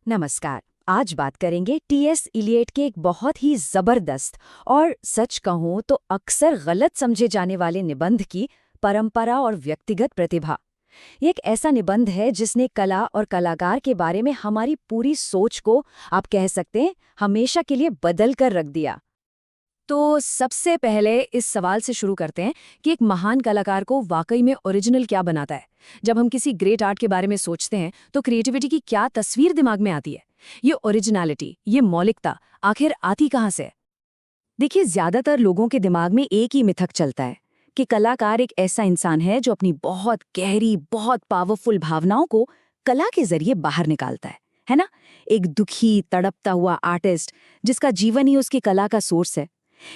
नमस्कार। आज बात करेंगे टीएस इलियट के एक बहुत ही जबरदस्त और सच कहूं तो अक्सर गलत समझे जाने वाले निबंध की परंपरा और व्यक्तिगत प्रतिभा। ये एक ऐसा निबंध है जिसने कला और कलाकार के बारे में हमारी पूरी सोच को, आप कह सकते हैं, हमेशा के लिए बदल कर रख दिया। तो सबसे पहले इस सवाल से शुरू करते हैं कि एक महान कलाकार को वाकई में ओरिजिनल क्या बनाता है। जब हम किसी ग्रेट आर्ट के बारे में सोचते हैं तो क्रिएटिविटी की क्या तस्वीर दिमाग में आती है? ये ओरिजिनलिटी, ये मौलिकता आखिर आती कहाँ से? देखिए, ज्यादातर लोगों के दिमाग में एक ही मिथक चलता है कि कलाकार एक ऐसा इंसान है जो अपनी बहुत गहरी, बहुत पावरफुल भावनाओं को कला के जरिए बाहर निकालता है ना? एक दुखी, तड़पता हुआ आर्टिस्ट जिसका जीवन ही उसकी कला का सोर्स है।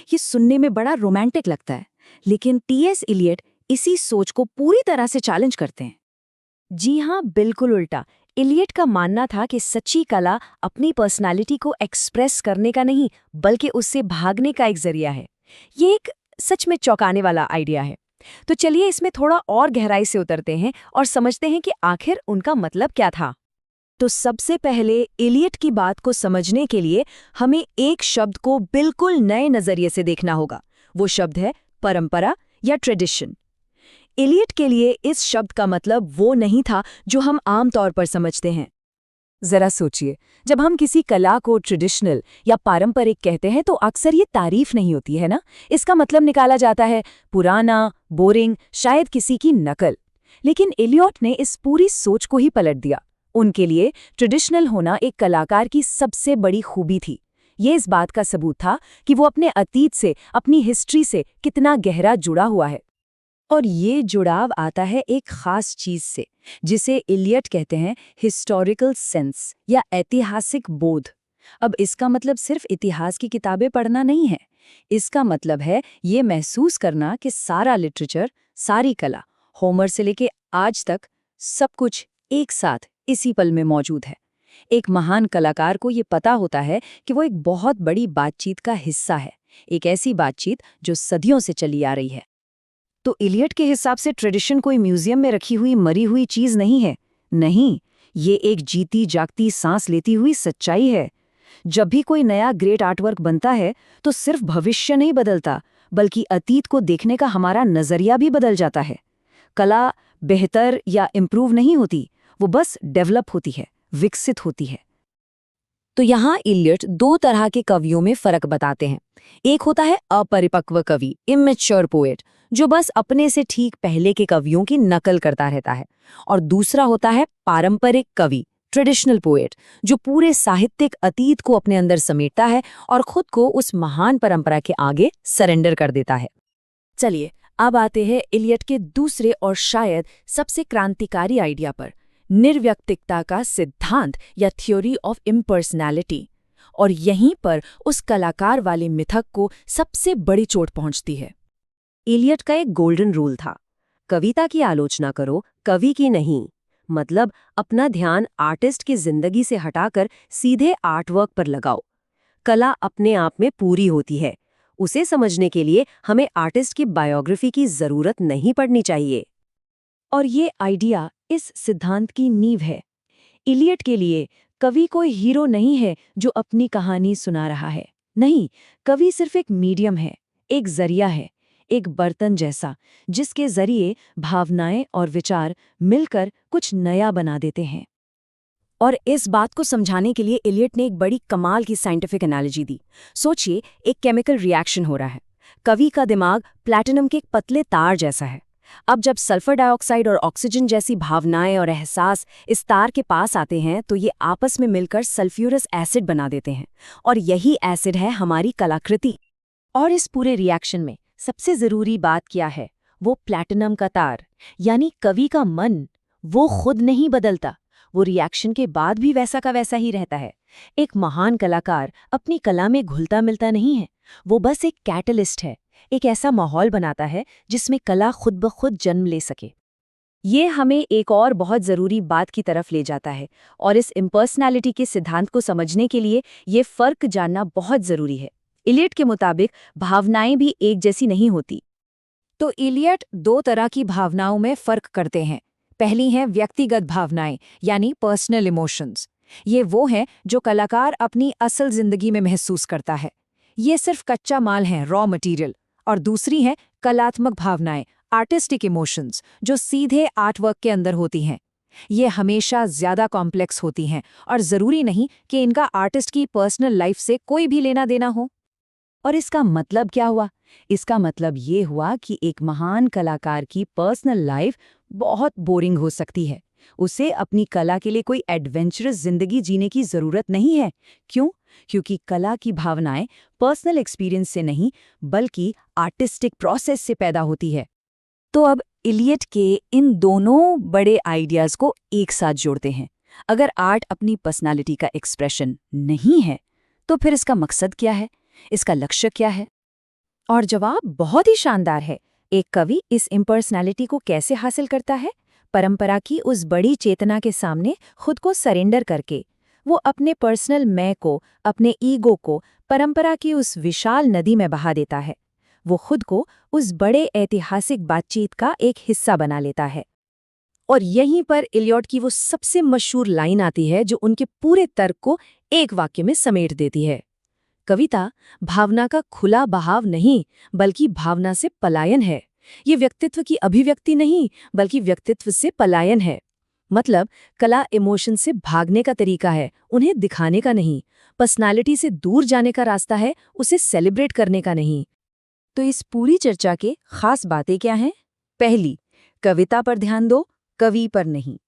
ये सुनने में बड़ा रोमांटिक लगता है, लेकिन टीएस इलियट इसी सोच को पूरी तरह से चैलेंज करते हैं। जी हाँ, बिल्कुल उल्टा। इलियट का मानना था कि सच्ची कला अपनी पर्सनालिटी को एक्सप्रेस करने का नहीं, बल्कि उससे भागने का एक जरिया है। ये एक सच में चौंकाने वाला आइडिया है। तो चलिए इसमें थोड़ा और गहराई से उतरते हैं और समझते हैं कि आखिर उनका मतलब क्या था। तो सबसे पहले इलियट की बात को समझने के लिए हमें एक शब्द को बिल्कुल नए नजरिए से देखना होगा। वो शब्द है परंपरा या ट्रेडिशन। इलियट के लिए इस शब्द का मतलब वो नहीं था जो हम आम तौर पर समझते हैं। जरा सोचिए, जब हम किसी कला को ट्रेडिशनल या पारंपरिक कहते हैं तो अक्सर ये तारीफ नहीं होती है ना। इसका मतलब निकाला जाता है पुराना, बोरिंग, शायद किसी की नकल। लेकिन इलियट ने इस पूरी सोच को ही पलट दिया। उनके लिए ट्रेडिशनल होना एक कलाकार की सबसे बड़ी खूबी थी। ये इस बात का सबूत था कि वो अपने अतीत से, अपनी हिस्ट्री से कितना गहरा जुड़ा हुआ है। और ये जुड़ाव आता है एक खास चीज से, जिसे इलियट कहते हैं हिस्टोरिकल सेंस या ऐतिहासिक बोध। अब इसका मतलब सिर्फ इतिहास की किताबें पढ़ना नहीं है। इसका मतलब है ये महसूस करना कि सारा लिटरेचर, सारी कला, होमर से लेके आज तक, सब कुछ एक साथ इसी पल में मौजूद है। एक महान कलाकार को ये पता होता है कि वो एक बहुत बड़ी बातचीत का हिस्सा है, एक ऐसी बातचीत जो सदियों से चली आ रही है। तो इलियट के हिसाब से ट्रेडिशन कोई म्यूजियम में रखी हुई मरी हुई चीज नहीं है। नहीं, ये एक जीती जागती सांस लेती हुई सच्चाई है। जब भी कोई नया ग्रेट आर्टवर्क बनता है तो सिर्फ भविष्य नहीं बदलता, बल्कि अतीत को देखने का हमारा नजरिया भी बदल जाता है। कला बेहतर या इम्प्रूव नहीं होती, वो बस डेवलप होती है, विकसित होती है। तो यहाँ इलियट दो तरह के कवियों में फर्क बताते हैं। एक होता है अपरिपक्व कवि, इमेच्योर पोएट, जो बस अपने से ठीक पहले के कवियों की नकल करता रहता है। और दूसरा होता है पारंपरिक कवि, ट्रेडिशनल पोएट, जो पूरे साहित्यिक अतीत को अपने अंदर समेटता है और खुद को उस महान परंपरा के आगे सरेंडर कर देता है। चलिए अब आते हैं इलियट के दूसरे और शायद सबसे क्रांतिकारी आइडिया पर, निर्व्यक्तिकता का सिद्धांत या थ्योरी ऑफ इम्पर्सनैलिटी। और यहीं पर उस कलाकार वाले मिथक को सबसे बड़ी चोट पहुंचती है। इलियट का एक गोल्डन रूल था, कविता की आलोचना करो, कवि की नहीं। मतलब अपना ध्यान आर्टिस्ट की जिंदगी से हटाकर सीधे आर्टवर्क पर लगाओ। कला अपने आप में पूरी होती है, उसे समझने के लिए हमें आर्टिस्ट की बायोग्राफी की जरूरत नहीं पड़नी चाहिए। और ये आइडिया इस सिद्धांत की नींव है। इलियट के लिए कवि कोई हीरो नहीं है जो अपनी कहानी सुना रहा है। नहीं, कवि सिर्फ एक मीडियम है, एक जरिया है, एक बर्तन जैसा, जिसके जरिए भावनाएं और विचार मिलकर कुछ नया बना देते हैं। और इस बात को समझाने के लिए इलियट ने एक बड़ी कमाल की साइंटिफिक एनालॉजी दी। सोचिए, एक केमिकल रिएक्शन हो रहा है। कवि का दिमाग प्लैटिनम के एक पतले तार जैसा है। अब जब सल्फर डाइऑक्साइड और ऑक्सीजन जैसी भावनाएं और एहसास इस तार के पास आते हैं तो ये आपस में मिलकर सल्फ्यूरस एसिड बना देते हैं। और यही एसिड है हमारी कलाकृति। और इस पूरे रिएक्शन में सबसे जरूरी बात क्या है? वो प्लैटिनम का तार, यानी कवि का मन। वो खुद नहीं बदलता, वो रिएक्शन के बाद भी वैसा का वैसा ही रहता है। एक महान कलाकार अपनी कला में घुलता मिलता नहीं है, वो बस एक कैटलिस्ट है, एक ऐसा माहौल बनाता है जिसमें कला खुद ब खुद जन्म ले सके। ये हमें एक और बहुत ज़रूरी बात की तरफ ले जाता है, और इस इम्पर्सनैलिटी के सिद्धांत को समझने के लिए ये फ़र्क जानना बहुत ज़रूरी है। इलियट के मुताबिक भावनाएं भी एक जैसी नहीं होती। तो इलियट दो तरह की भावनाओं में फ़र्क करते हैं। पहली हैं व्यक्तिगत भावनाएं, यानी पर्सनल इमोशंस। ये वो हैं जो कलाकार अपनी असल जिंदगी में महसूस करता है। ये सिर्फ कच्चा माल है, रॉ मटेरियल। और दूसरी है कलात्मक भावनाएं, आर्टिस्टिक इमोशंस, जो सीधे आर्टवर्क के अंदर होती हैं। ये हमेशा ज्यादा कॉम्प्लेक्स होती हैं और जरूरी नहीं कि इनका आर्टिस्ट की पर्सनल लाइफ से कोई भी लेना देना हो। और इसका मतलब क्या हुआ? इसका मतलब ये हुआ कि एक महान कलाकार की पर्सनल लाइफ बहुत बोरिंग हो सकती है। उसे अपनी कला के लिए कोई एडवेंचरस जिंदगी जीने की जरूरत नहीं है। क्यों? क्योंकि कला की भावनाएं पर्सनल एक्सपीरियंस से नहीं, बल्कि आर्टिस्टिक प्रोसेस से पैदा होती है। तो अब इलियट के इन दोनों बड़े आइडियाज को एक साथ जोड़ते हैं। अगर आर्ट अपनी पर्सनालिटी का एक्सप्रेशन नहीं है, तो फिर इसका मकसद क्या है? इसका लक्ष्य क्या है? और जवाब बहुत ही शानदार है। एक कवि इस इम्पर्सनैलिटी को कैसे हासिल करता है? परंपरा की उस बड़ी चेतना के सामने खुद को सरेंडर करके। वो अपने पर्सनल मैं को, अपने ईगो को परंपरा की उस विशाल नदी में बहा देता है। वो खुद को उस बड़े ऐतिहासिक बातचीत का एक हिस्सा बना लेता है। और यहीं पर इलियट की वो सबसे मशहूर लाइन आती है जो उनके पूरे तर्क को एक वाक्य में समेट देती है। कविता भावना का खुला बहाव नहीं, बल्कि भावना से पलायन है। ये व्यक्तित्व की अभिव्यक्ति नहीं, बल्कि व्यक्तित्व से पलायन है। मतलब कला इमोशन से भागने का तरीका है, उन्हें दिखाने का नहीं। पर्सनालिटी से दूर जाने का रास्ता है, उसे सेलिब्रेट करने का नहीं। तो इस पूरी चर्चा के खास बातें क्या हैं? पहली, कविता पर ध्यान दो, कवि पर नहीं।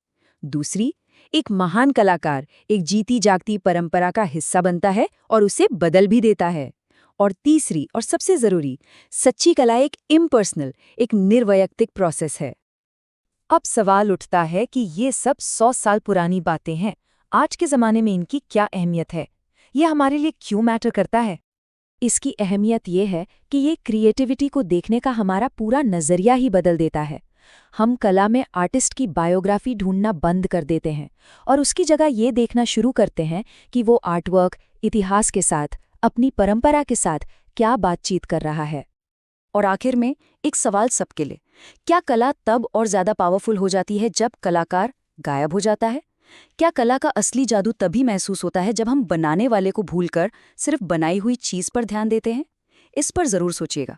दूसरी, एक महान कलाकार एक जीती जागती परंपरा का हिस्सा बनता है और उसे बदल भी देता है। और तीसरी और सबसे जरूरी, सच्ची कला एक इम्पर्सनल, एक निर्वैयक्तिक प्रोसेस है। अब सवाल उठता है कि ये सब 100 साल पुरानी बातें हैं, आज के ज़माने में इनकी क्या अहमियत है? ये हमारे लिए क्यों मैटर करता है? इसकी अहमियत ये है कि ये क्रिएटिविटी को देखने का हमारा पूरा नज़रिया ही बदल देता है। हम कला में आर्टिस्ट की बायोग्राफी ढूंढना बंद कर देते हैं और उसकी जगह ये देखना शुरू करते हैं कि वो आर्टवर्क इतिहास के साथ, अपनी परंपरा के साथ क्या बातचीत कर रहा है। और आखिर में एक सवाल सबके लिए, क्या कला तब और ज़्यादा पावरफुल हो जाती है जब कलाकार गायब हो जाता है? क्या कला का असली जादू तभी महसूस होता है जब हम बनाने वाले को भूलकर सिर्फ बनाई हुई चीज़ पर ध्यान देते हैं? इस पर ज़रूर सोचिएगा।